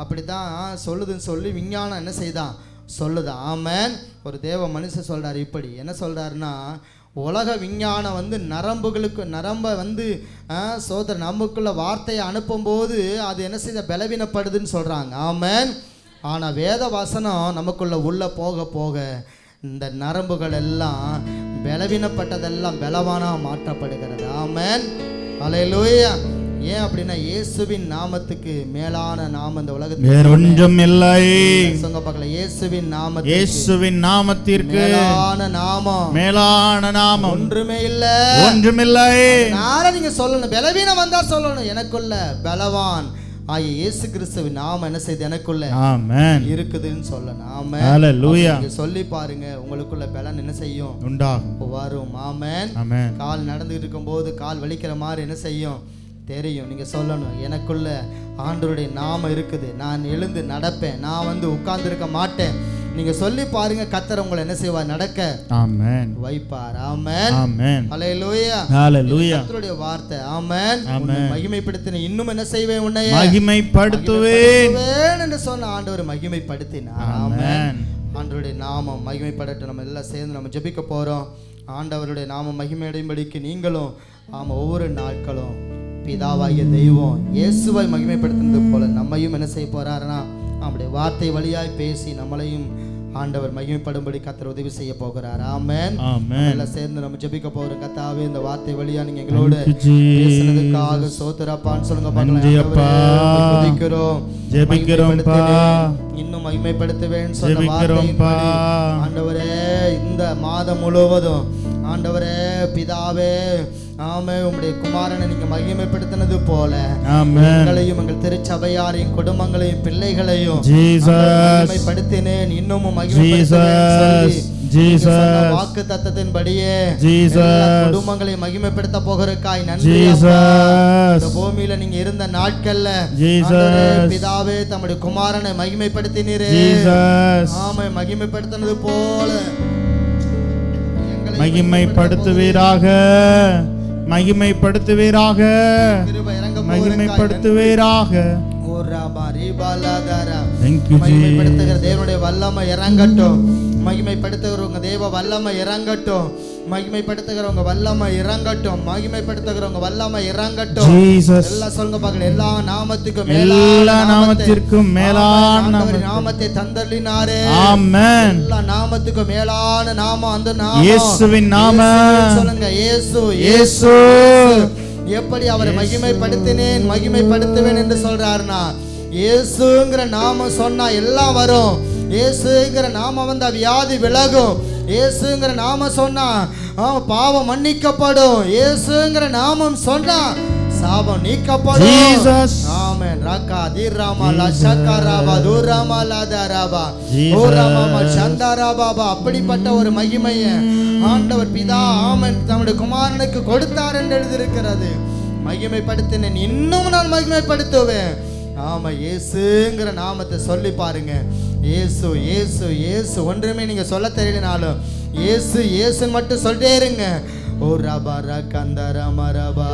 அப்படி தான் சொல்லுதுன்னு சொல்லி விஞ்ஞானம் என்ன செய்தான்? சொல்லுதான். ஆமென். ஒரு தேவ மனுஷன் சொல்கிறார். இப்படி என்ன சொல்கிறாருன்னா, உலக விஞ்ஞானம் நரம்பை சோதர நமக்குள்ள வார்த்தையை அனுப்பும்போது அது என்ன செய்த? பலவீனப்படுதுன்னு சொல்கிறாங்க. ஆமென். ஆனால் வேத வசனம் நமக்குள்ள போக போக இந்த நரம்புகள் எல்லாம் பலவீனப்பட்டதெல்லாம் பலவானாக மாற்றப்படுகிறது. ஆமென். ஹல்லேலூயா. ஏன் அப்படின்னா இயேசுவின் நாமத்துக்கு மேலான நாமம் இந்த உலகத்தில் வேற ஒன்றும் இல்லை. சொல்லுங்க பார்க்கலாம். இயேசுவின் நாமத்திற்கு மேலான நாமம் ஒன்றுமே இல்லை. நாளை நீங்க சொல்லணும், பலவீனம் வந்தா சொல்லணும், எனக்குள்ள பலவான் இயேசு கிறிஸ்துவின் நாமம் என்ன செய்து எனக்குள்ள இருக்குதுன்னு சொல்லணும். ஆமென். ஹல்லேலூயா. சொல்லி பாருங்க, உங்களுக்குள்ள பலன் என்ன செய்யும்? உண்டாகும், வரும். ஆமென். கால் நடந்துட்டு இருக்கும் போது கால் வலிக்கிற மாதிரி என்ன செய்யும்? தெரியும். நீங்க சொல்லணும், எனக்குள்ள ஆண்டவருடைய நாமம் இருக்குது, நான் எழுந்து நடப்பேன், நான் உட்கார்ந்து இருக்க மாட்டேன். நீங்க சொல்லி பாருங்க, கர்த்தர் உங்களை என்ன செய்வார்? நடக்க ஆமென் வைப்பார். ஆமென். ஆமென். ஹல்லேலூயா. ஹல்லேலூயா. கர்த்தருடைய வார்த்தை. ஆமென். மகிமைப்படுத்தின இன்னும் என்ன செய்வேன்? உன்னை மகிமைப்படுத்துவேன் என்று சொன்ன ஆண்டவர் மகிமைப்படுத்தினார். ஆமென். ஆண்டவருடைய நாமம் மகிமைப்படட்டும். நம்ம எல்லாம் சேர்ந்து நம்ம ஜெபிக்க போறோம். ஆண்டவருடைய நாமம் மகிமையடையும்படிக்கு நீங்களும் ஒவ்வொரு நாட்களும் பிதாவாகிய தெய்வம் இயேசுவை மகிமைப்படுத்துறது போல நம்மையும் என்ன செய்ய போறாருன்னா அவருடைய வார்த்தை வழியாய் பேசி நம்மளையும் ஆண்டவர் மகிமைப்படும்படி கர்த்தர் உதவி செய்ய போகிறார். ஆமென். எல்லாம் சேர்ந்து நம்ம ஜெபிக்க போகிறோம். கர்த்தாவே, இந்த வார்த்தை வழியா நீங்க எங்களோட பேசுனதுக்காக ஸ்தோத்திரப்பான்னு சொல்லுங்க பார்க்கலாம். துதிக்கிறோம், ஜெபிக்கிறோம்ப்பா, இன்னும் மகிமைப்படுத்துவேன்னு சொன்ன வார்த்தையின்படி ஆண்டவரே இந்த மாதம் முழுவதும் ஆண்டவரே பிதாவே ஆமே உம்முடைய குமாரனை நீங்க மகிமைப்படுத்தினது போல எங்களையும் எங்கள் திருச்சபையாரையும் குடும்பங்களையும் பிள்ளைகளையும் மகிமைப்படுத்தினேன், இன்னமும் வாக்கு தத்தத்தின்படியே குடும்பங்களை மகிமைப்படுத்த போகிறக்காய் நன்றி. இந்த பூமியில நீங்க இருந்த நாட்கள்ல பிதாவே தம்முடைய குமாரனை மகிமைப்படுத்தினீரே. ஆமை மகிமைப்படுத்தினது போல மகிமைப்படுத்துவீராக, மகிமைப்படுத்துவீராக, மகிமைப்படுத்துவீராக. மகிமைப்படுத்துகிற தேவனுடைய வல்லமை இறங்கட்டும், மகிமைப்படுத்துகிறவங்க தேவ வல்லமை இறங்கட்டும், மகிமைப்படுத்துகிறவங்க வல்லமை இறங்கட்டும், மகிமைப்படுத்துகிறவங்க வல்லமை இறங்கட்டும். எல்லாம் சொல்லுங்க பார்க்கலாம். எல்லா நாமத்துக்கும் மேலான நாமத்தை தந்தள்ளினாரே. ஆமென். எல்லா நாமத்துக்கும் மேலான நாமம் அந்த நாமம் இயேசுவின் நாமம். சொல்லுங்க, இயேசு. இயேசு எப்படி அவரை மகிமைப்படுத்தினேன் மகிமைப்படுத்துவேன் என்று சொல்றாருன்னா, இயேசுங்கிற நாமம் சொன்னா எல்லாம் வரும். இயேசுங்கிற நாமம் வந்தா வியாதி விலகும். இயேசுங்கிற நாமம் சொன்னா பாவம் மன்னிக்கப்படும். இயேசுங்கிற நாமம் சொன்னா சாபம் நீக்கப்படும். ஆமென். ரகா தீராமா லஷகராபா தூராமா லதராபா ஓராமா சந்தராபா. அப்படிப்பட்ட ஒரு மகிமையை ஆண்டவர் பிதா ஆமென் தம்முடைய குமாரனுக்கு கொடுத்தார் என்று எழுதியிருக்கிறது. மகிமைப்படுத்தினேன், இன்னும் நான் மகிமைப்படுத்துவேன். ஆமா, இயேசுங்கிற நாமத்தை சொல்லி பாருங்க. இயேசு இயேசு இயேசு. ஒன்றுமே நீங்க சொல்ல தெரியலனாலும் இயேசு இயேசுன்னு மட்டும் சொல்லிட்டே இருங்க. ஓ ரபா ரகந்தரமரபா.